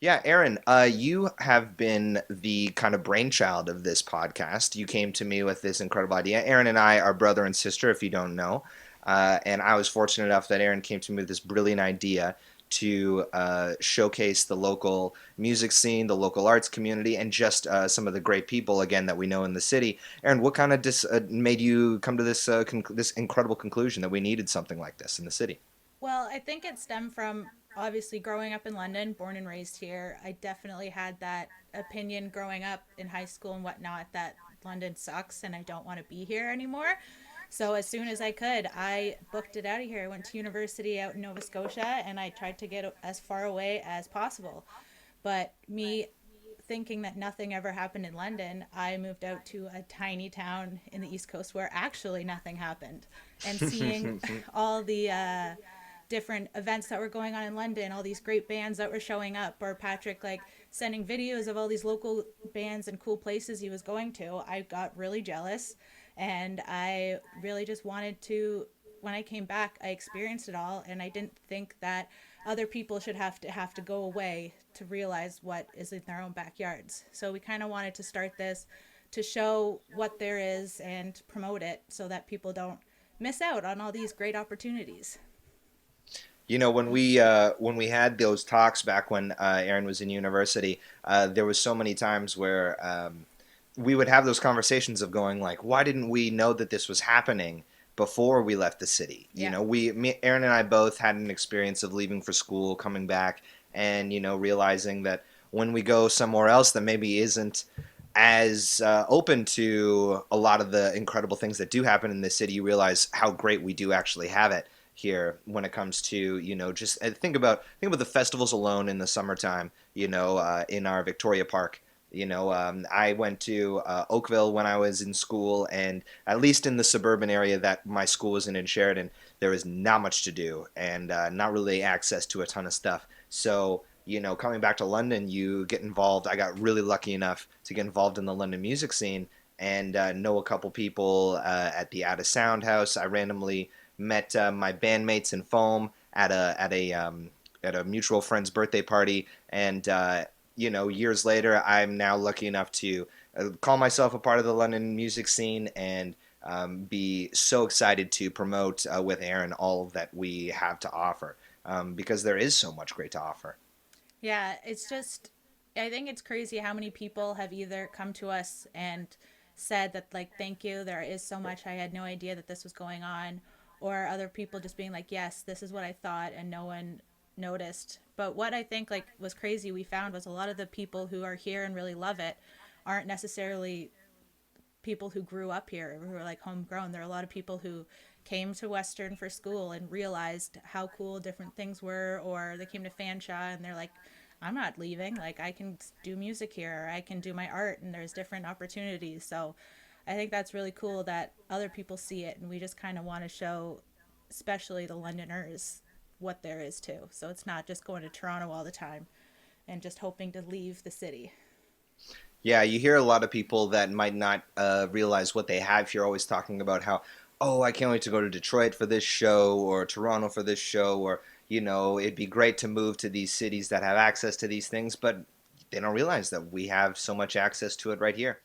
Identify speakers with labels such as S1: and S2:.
S1: Yeah, Aaron, you have been the kind of brainchild of this podcast. You came to me with this incredible idea. Aaron and I are brother and sister, if you don't know. And I was fortunate enough that Aaron came to me with this brilliant idea to showcase the local music scene, the local arts community, and just some of the great people, again, that we know in the city. Aaron, what kind of made you come to this incredible conclusion that we needed something like this in the city?
S2: Well, I think it stemmed from obviously growing up in London, born and raised here. I definitely had that opinion growing up in high school and whatnot that London sucks and I don't want to be here anymore. So as soon as I could, I booked it out of here. I went to university out in Nova Scotia and I tried to get as far away as possible. But me thinking that nothing ever happened in London, I moved out to a tiny town in the East Coast where actually nothing happened. And seeing all the different events that were going on in London, all these great bands that were showing up, or Patrick like sending videos of all these local bands and cool places he was going to, I got really jealous and I really just wanted to when I came back, I experienced it all and I didn't think that other people should have to go away to realize what is in their own backyards. So we kind of wanted to start this to show what there is and promote it so that people don't miss out on all these great opportunities.
S1: You know, when we had those talks back when Aaron was in university, there was so many times where we would have those conversations of going like, why didn't we know that this was happening before we left the city? You
S2: Yeah.
S1: know, Aaron and I both had an experience of leaving for school, coming back, and realizing that when we go somewhere else that maybe isn't as open to a lot of the incredible things that do happen in this city, you realize how great we do actually have it here when it comes to just think about the festivals alone in the summertime. In our Victoria Park. I went to Oakville when I was in school, and at least in the suburban area that my school was in Sheridan, there is not much to do and not really access to a ton of stuff. So, coming back to London, you get involved. I got really lucky enough to get involved in the London music scene and know a couple people at the Out of Sound House. I randomly met my bandmates in Foam at a mutual friend's birthday party, and years later, I'm now lucky enough to call myself a part of the London music scene and be so excited to promote with Aaron all that we have to offer because there is so much great to offer.
S2: Yeah, it's just I think it's crazy how many people have either come to us and said that like thank you, there is so much I had no idea that this was going on, or other people just being like yes, this is what I thought and no one noticed. But what I think like was crazy we found was a lot of the people who are here and really love it aren't necessarily people who grew up here who are like homegrown. There are a lot of people who came to Western for school and realized how cool different things were, or they came to Fanshawe and they're like, I'm not leaving. Like, I can do music here, or I can do my art, and there's different opportunities. So I think that's really cool that other people see it, and we just kind of want to show, especially the Londoners, what there is too. So it's not just going to Toronto all the time and just hoping to leave the city.
S1: Yeah, you hear a lot of people that might not realize what they have. You're always talking about how, oh, I can't wait to go to Detroit for this show or Toronto for this show, or, it'd be great to move to these cities that have access to these things, but they don't realize that we have so much access to it right here.